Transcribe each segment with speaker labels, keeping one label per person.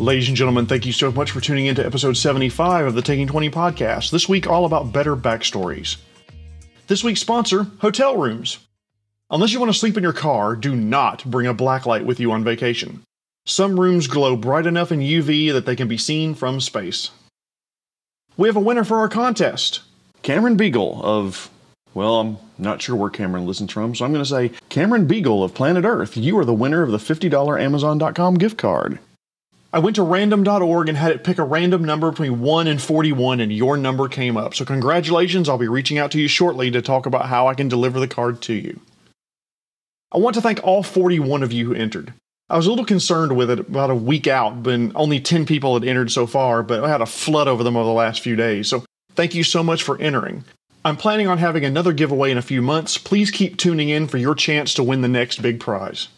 Speaker 1: Ladies and gentlemen, thank you so much for tuning in to episode 75 of the Taking 20 podcast. This week, all about better backstories. This week's sponsor, hotel rooms. Unless you want to sleep in your car, do not bring a blacklight with you on vacation. Some rooms glow bright enough in UV that they can be seen from space. We have a winner for our contest. Cameron Beagle of, well, I'm not sure where Cameron listens from, so I'm going to say Cameron Beagle of Planet Earth. You are the winner of the $50 Amazon.com gift card. I went to random.org and had it pick a random number between 1 and 41, and your number came up. So congratulations, I'll be reaching out to you shortly to talk about how I can deliver the card to you. I want to thank all 41 of you who entered. I was a little concerned with it about a week out, when only 10 people had entered so far, but I had a flood over them over the last few days, so thank you so much for entering. I'm planning on having another giveaway in a few months. Please keep tuning in for your chance to win the next big prize.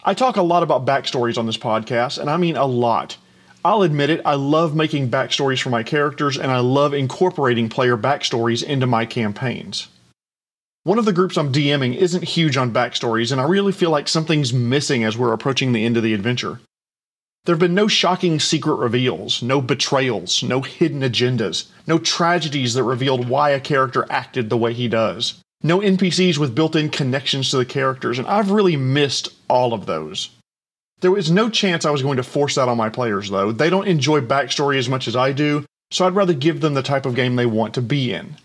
Speaker 1: I talk a lot about backstories on this podcast, and I mean a lot. I'll admit it, I love making backstories for my characters, and I love incorporating player backstories into my campaigns. One of the groups I'm DMing isn't huge on backstories, and I really feel like something's missing as we're approaching the end of the adventure. There have been no shocking secret reveals, no betrayals, no hidden agendas, no tragedies that revealed why a character acted the way he does. No NPCs with built-in connections to the characters, and I've really missed all of those. There was no chance I was going to force that on my players, though. They don't enjoy backstory as much as I do, so I'd rather give them the type of game they want to be in.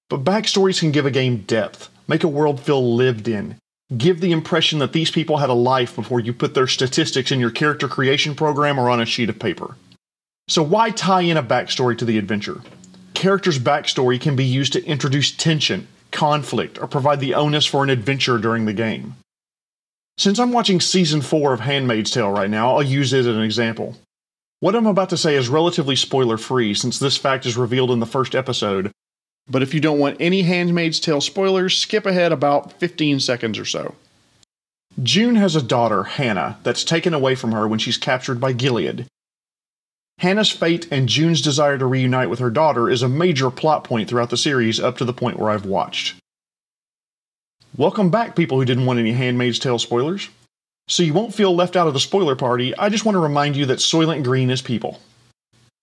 Speaker 1: But backstories can give a game depth, make a world feel lived in, give the impression that these people had a life before you put their statistics in your character creation program or on a sheet of paper. So why tie in a backstory to the adventure? Character's backstory can be used to introduce tension, conflict, or provide the onus for an adventure during the game. Since I'm watching Season 4 of Handmaid's Tale right now, I'll use it as an example. What I'm about to say is relatively spoiler-free since this fact is revealed in the first episode, but if you don't want any Handmaid's Tale spoilers, skip ahead about 15 seconds or so. June has a daughter, Hannah, that's taken away from her when she's captured by Gilead. Hannah's fate and June's desire to reunite with her daughter is a major plot point throughout the series up to the point where I've watched. Welcome back, people who didn't want any Handmaid's Tale spoilers. So you won't feel left out of the spoiler party, I just want to remind you that Soylent Green is people.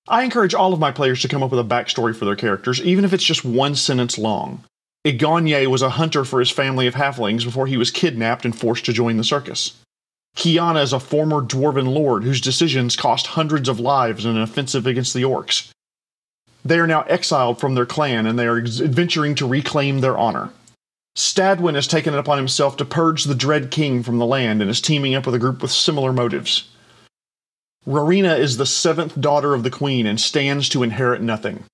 Speaker 1: I encourage all of my players to come up with a backstory for their characters, even if it's just one sentence long. Igonye was a hunter for his family of halflings before he was kidnapped and forced to join the circus. Kiana is a former dwarven lord whose decisions cost hundreds of lives in an offensive against the orcs. They are now exiled from their clan and they are adventuring to reclaim their honor. Stadwin has taken it upon himself to purge the Dread King from the land and is teaming up with a group with similar motives. Rowena is the 7th daughter of the queen and stands to inherit nothing.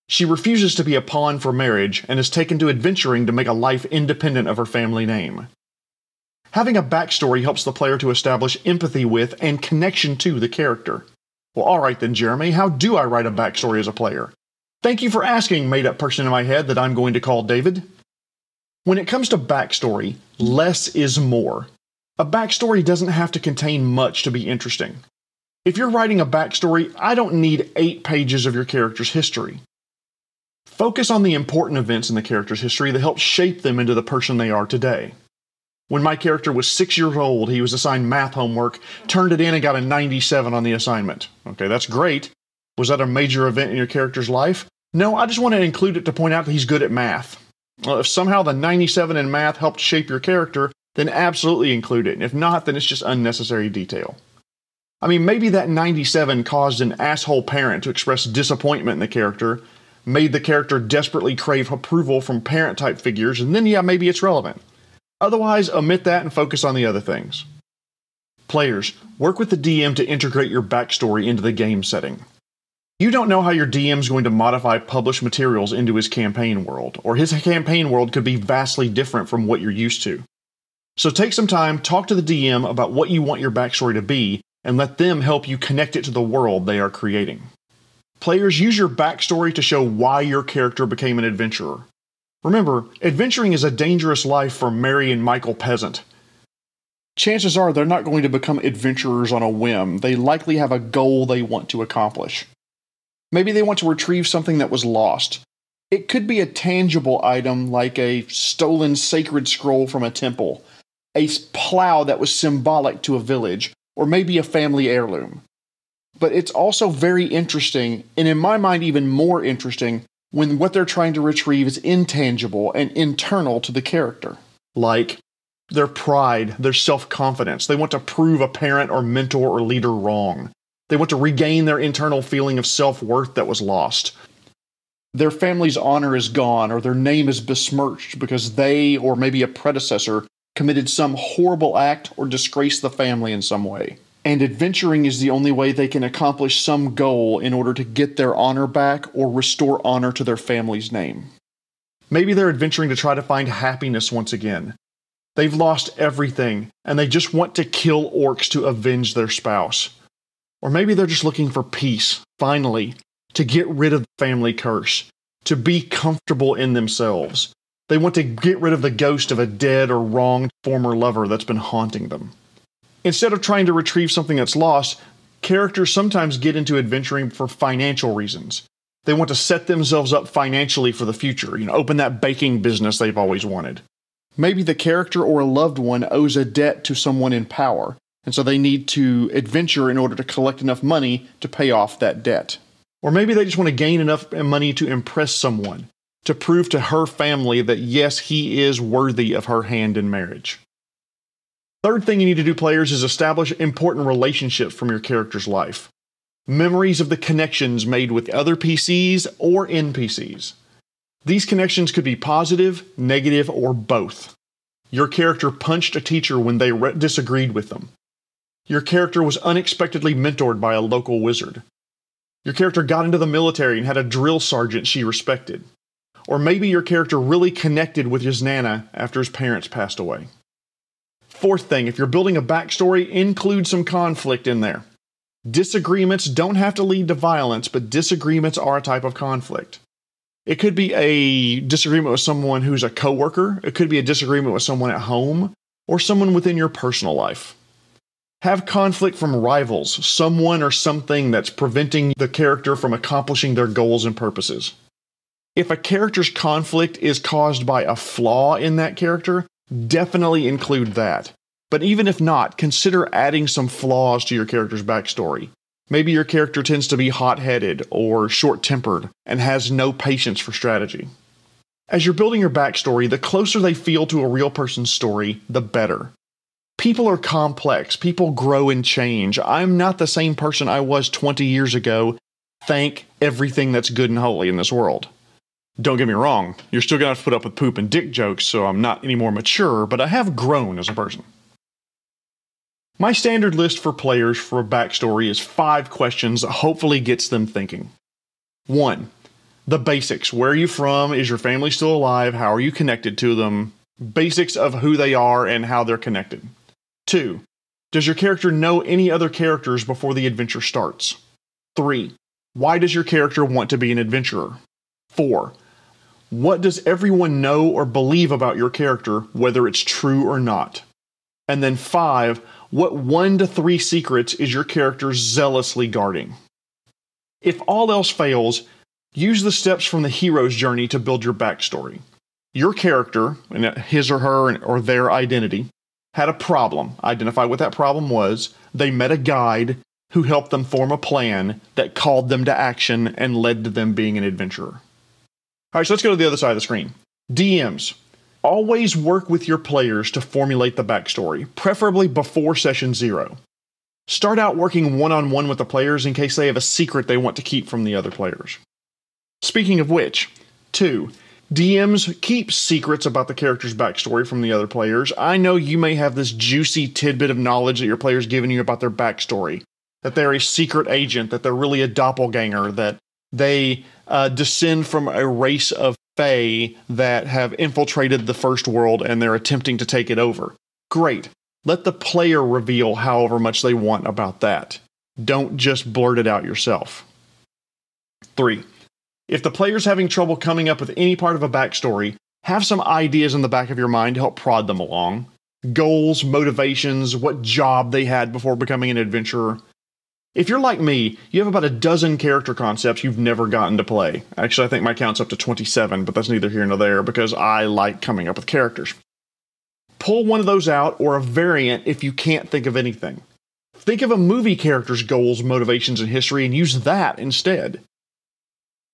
Speaker 1: She refuses to be a pawn for marriage and is taken to adventuring to make a life independent of her family name. Having a backstory helps the player to establish empathy with and connection to the character. Well, alright then, Jeremy, how do I write a backstory as a player? Thank you for asking, made-up person in my head that I'm going to call David. When it comes to backstory, less is more. A backstory doesn't have to contain much to be interesting. If you're writing a backstory, I don't need 8 pages of your character's history. Focus on the important events in the character's history that help shape them into the person they are today. When my character was 6 years old, he was assigned math homework, turned it in and got a 97 on the assignment. Okay, that's great. Was that a major event in your character's life? No, I just want to include it to point out that he's good at math. Well, if somehow the 97 in math helped shape your character, then absolutely include it. And if not, then it's just unnecessary detail. I mean, maybe that 97 caused an asshole parent to express disappointment in the character, made the character desperately crave approval from parent-type figures, and then yeah, maybe it's relevant. Otherwise, omit that and focus on the other things. Players, work with the DM to integrate your backstory into the game setting. You don't know how your DM is going to modify published materials into his campaign world, or his campaign world could be vastly different from what you're used to. So take some time, talk to the DM about what you want your backstory to be, and let them help you connect it to the world they are creating. Players, use your backstory to show why your character became an adventurer. Remember, adventuring is a dangerous life for Mary and Michael Peasant. Chances are they're not going to become adventurers on a whim. They likely have a goal they want to accomplish. Maybe they want to retrieve something that was lost. It could be a tangible item like a stolen sacred scroll from a temple, a plow that was symbolic to a village, or maybe a family heirloom. But it's also very interesting, and in my mind even more interesting, when what they're trying to retrieve is intangible and internal to the character. Like their pride, their self-confidence. They want to prove a parent or mentor or leader wrong. They want to regain their internal feeling of self-worth that was lost. Their family's honor is gone, or their name is besmirched because they, or maybe a predecessor, committed some horrible act or disgraced the family in some way. And adventuring is the only way they can accomplish some goal in order to get their honor back or restore honor to their family's name. Maybe they're adventuring to try to find happiness once again. They've lost everything, and they just want to kill orcs to avenge their spouse. Or maybe they're just looking for peace, finally, to get rid of the family curse, to be comfortable in themselves. They want to get rid of the ghost of a dead or wronged former lover that's been haunting them. Instead of trying to retrieve something that's lost, characters sometimes get into adventuring for financial reasons. They want to set themselves up financially for the future, open that baking business they've always wanted. Maybe the character or a loved one owes a debt to someone in power, and so they need to adventure in order to collect enough money to pay off that debt. Or maybe they just want to gain enough money to impress someone, to prove to her family that yes, he is worthy of her hand in marriage. Third thing you need to do, players, is establish important relationships from your character's life. Memories of the connections made with other PCs or NPCs. These connections could be positive, negative, or both. Your character punched a teacher when they disagreed with them. Your character was unexpectedly mentored by a local wizard. Your character got into the military and had a drill sergeant she respected. Or maybe your character really connected with his nana after his parents passed away. Fourth thing, if you're building a backstory, include some conflict in there. Disagreements don't have to lead to violence, but disagreements are a type of conflict. It could be a disagreement with someone who's a coworker. It could be a disagreement with someone at home or someone within your personal life. Have conflict from rivals, someone or something that's preventing the character from accomplishing their goals and purposes. If a character's conflict is caused by a flaw in that character, definitely include that. But even if not, consider adding some flaws to your character's backstory. Maybe your character tends to be hot-headed or short-tempered and has no patience for strategy. As you're building your backstory, the closer they feel to a real person's story, the better. People are complex. People grow and change. I'm not the same person I was 20 years ago. Thank everything that's good and holy in this world. Don't get me wrong, you're still going to have to put up with poop and dick jokes, so I'm not any more mature, but I have grown as a person. My standard list for players for a backstory is 5 questions that hopefully gets them thinking. 1. The basics. Where are you from? Is your family still alive? How are you connected to them? Basics of who they are and how they're connected. 2. Does your character know any other characters before the adventure starts? 3. Why does your character want to be an adventurer? 4. What does everyone know or believe about your character, whether it's true or not? And then 5, what 1 to 3 secrets is your character zealously guarding? If all else fails, use the steps from the hero's journey to build your backstory. Your character, and his or her or their identity, had a problem. Identify what that problem was. They met a guide who helped them form a plan that called them to action and led to them being an adventurer. All right, so let's go to the other side of the screen. DMs. Always work with your players to formulate the backstory, preferably before session 0. Start out working one-on-one with the players in case they have a secret they want to keep from the other players. Speaking of which, 2. DMs keep secrets about the character's backstory from the other players. I know you may have this juicy tidbit of knowledge that your player's given you about their backstory, that they're a secret agent, that they're really a doppelganger, that they descend from a race of fae that have infiltrated the first world and they're attempting to take it over. Great. Let the player reveal however much they want about that. Don't just blurt it out yourself. 3. If the player's having trouble coming up with any part of a backstory, have some ideas in the back of your mind to help prod them along. Goals, motivations, what job they had before becoming an adventurer. If you're like me, you have about a dozen character concepts you've never gotten to play. Actually, I think my count's up to 27, but that's neither here nor there because I like coming up with characters. Pull one of those out or a variant if you can't think of anything. Think of a movie character's goals, motivations, and history and use that instead.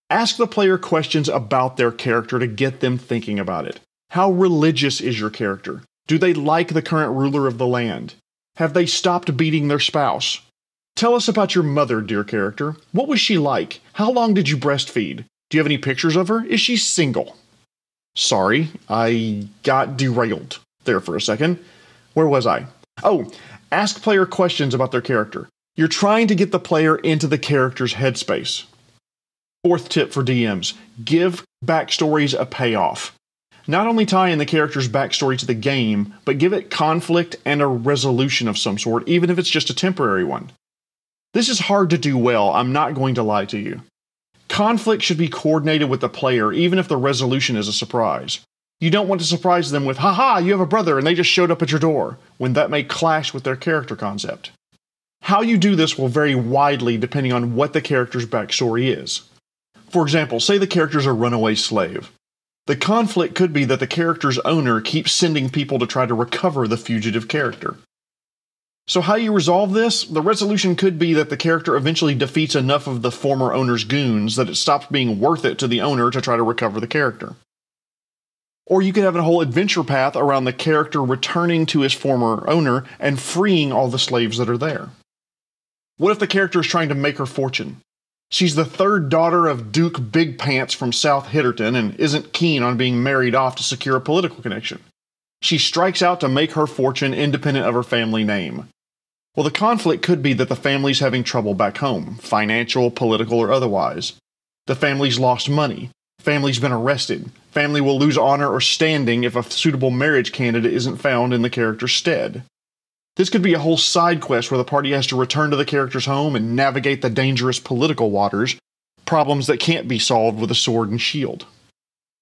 Speaker 1: Ask the player questions about their character to get them thinking about it. How religious is your character? Do they like the current ruler of the land? Have they stopped beating their spouse? Tell us about your mother, dear character. What was she like? How long did you breastfeed? Do you have any pictures of her? Is she single? Sorry, I got derailed there for a second. Where was I? Oh, ask player questions about their character. You're trying to get the player into the character's headspace. Fourth tip for DMs, give backstories a payoff. Not only tie in the character's backstory to the game, but give it conflict and a resolution of some sort, even if it's just a temporary one. This is hard to do well, I'm not going to lie to you. Conflict should be coordinated with the player, even if the resolution is a surprise. You don't want to surprise them with, haha, you have a brother and they just showed up at your door, when that may clash with their character concept. How you do this will vary widely depending on what the character's backstory is. For example, say the character's a runaway slave. The conflict could be that the character's owner keeps sending people to try to recover the fugitive character. So how you resolve this? The resolution could be that the character eventually defeats enough of the former owner's goons that it stops being worth it to the owner to try to recover the character. Or you could have a whole adventure path around the character returning to his former owner and freeing all the slaves that are there. What if the character is trying to make her fortune? She's the third daughter of Duke Big Pants from South Hitterton and isn't keen on being married off to secure a political connection. She strikes out to make her fortune independent of her family name. Well, the conflict could be that the family's having trouble back home, financial, political, or otherwise. The family's lost money. Family's been arrested. Family will lose honor or standing if a suitable marriage candidate isn't found in the character's stead. This could be a whole side quest where the party has to return to the character's home and navigate the dangerous political waters, problems that can't be solved with a sword and shield.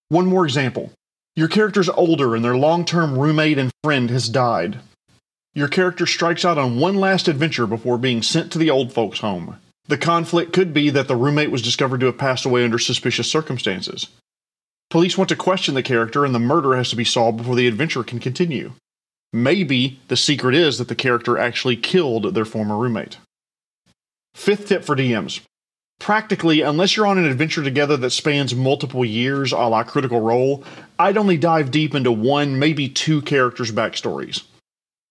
Speaker 1: One more example. Your character's older and their long-term roommate and friend has died. Your character strikes out on one last adventure before being sent to the old folks' home. The conflict could be that the roommate was discovered to have passed away under suspicious circumstances. Police want to question the character and the murder has to be solved before the adventure can continue. Maybe the secret is that the character actually killed their former roommate. Fifth tip for DMs. Practically, unless you're on an adventure together that spans multiple years a la Critical Role, I'd only dive deep into one, maybe two characters' backstories.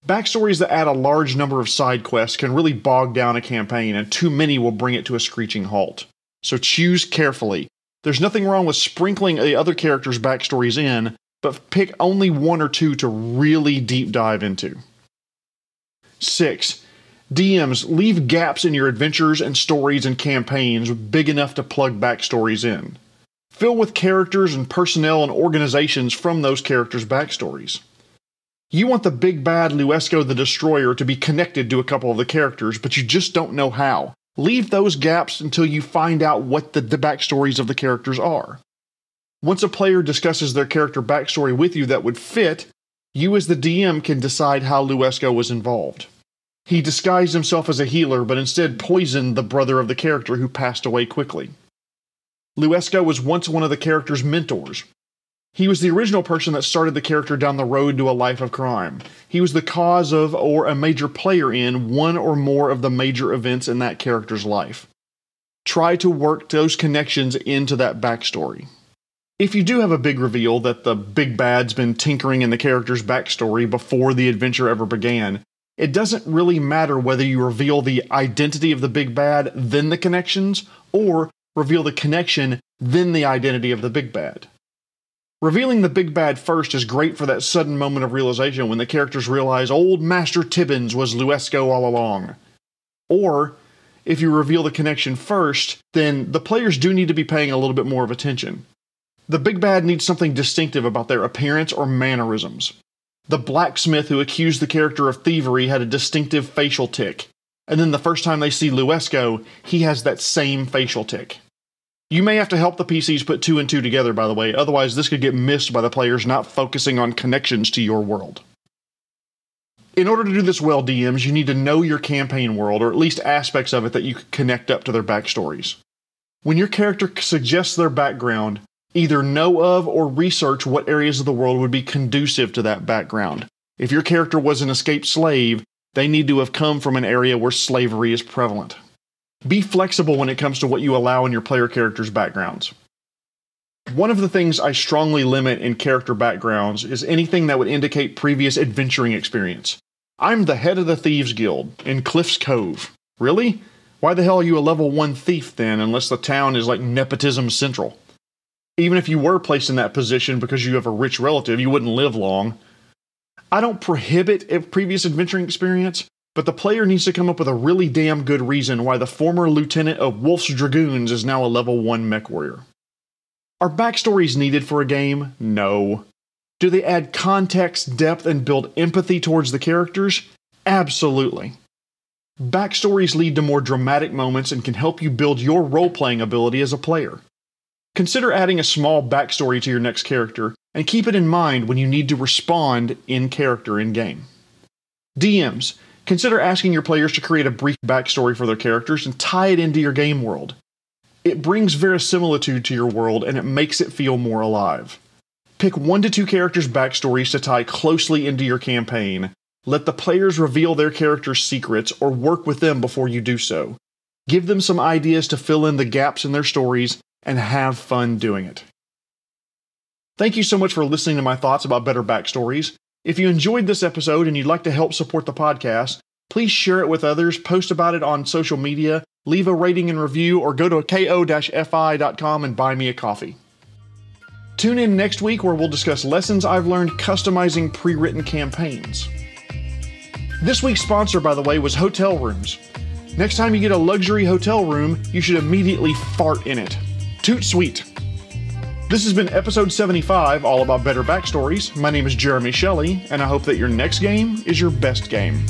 Speaker 1: Backstories that add a large number of side quests can really bog down a campaign, and too many will bring it to a screeching halt. So choose carefully. There's nothing wrong with sprinkling the other characters' backstories in, but pick only one or two to really deep dive into. 6. DMs, leave gaps in your adventures and stories and campaigns big enough to plug backstories in. Fill with characters and personnel and organizations from those characters' backstories. You want the big bad Luesco the Destroyer to be connected to a couple of the characters, but you just don't know how. Leave those gaps until you find out what the backstories of the characters are. Once a player discusses their character backstory with you that would fit, you as the DM can decide how Luesco was involved. He disguised himself as a healer, but instead poisoned the brother of the character who passed away quickly. Luesco was once one of the character's mentors. He was the original person that started the character down the road to a life of crime. He was the cause of or a major player in one or more of the major events in that character's life. Try to work those connections into that backstory. If you do have a big reveal that the big bad's been tinkering in the character's backstory before the adventure ever began, it doesn't really matter whether you reveal the identity of the big bad, then the connections, or reveal the connection, then the identity of the big bad. Revealing the big bad first is great for that sudden moment of realization when the characters realize old Master Tibbins was Luesco all along. Or, if you reveal the connection first, then the players do need to be paying a little bit more of attention. The big bad needs something distinctive about their appearance or mannerisms. The blacksmith who accused the character of thievery had a distinctive facial tic, and then the first time they see Luesco, he has that same facial tic. You may have to help the PCs put two and two together, by the way, otherwise this could get missed by the players not focusing on connections to your world. In order to do this well, DMs, you need to know your campaign world, or at least aspects of it that you can connect up to their backstories. When your character suggests their background, either know of or research what areas of the world would be conducive to that background. If your character was an escaped slave, They need to have come from an area where slavery is prevalent. Be flexible when it comes to what you allow in your player characters' backgrounds. One of the things I strongly limit in character backgrounds is anything that would indicate previous adventuring experience. I'm the head of the Thieves Guild in Cliff's Cove. Really? Why the hell are you a level 1 thief then, unless the town is like nepotism central? Even if you were placed in that position because you have a rich relative, you wouldn't live long. I don't prohibit a previous adventuring experience, but the player needs to come up with a really damn good reason why the former lieutenant of Wolf's Dragoons is now a level 1 mech warrior. Are backstories needed for a game? No. Do they add context, depth, and build empathy towards the characters? Absolutely. Backstories lead to more dramatic moments and can help you build your role-playing ability as a player. Consider adding a small backstory to your next character, and keep it in mind when you need to respond in character in-game. DMs, consider asking your players to create a brief backstory for their characters and tie it into your game world. It brings verisimilitude to your world and it makes it feel more alive. Pick 1 to 2 characters' backstories to tie closely into your campaign. Let the players reveal their characters' secrets or work with them before you do so. Give them some ideas to fill in the gaps in their stories and have fun doing it. Thank you so much for listening to my thoughts about better backstories. If you enjoyed this episode and you'd like to help support the podcast, please share it with others, post about it on social media, leave a rating and review, or go to ko-fi.com and buy me a coffee. Tune in next week where we'll discuss lessons I've learned customizing pre-written campaigns. This week's sponsor, by the way, was hotel rooms. Next time you get a luxury hotel room, you should immediately fart in it. Toot sweet. This has been episode 75, all about better backstories. My name is Jeremy Shelley, and I hope that your next game is your best game.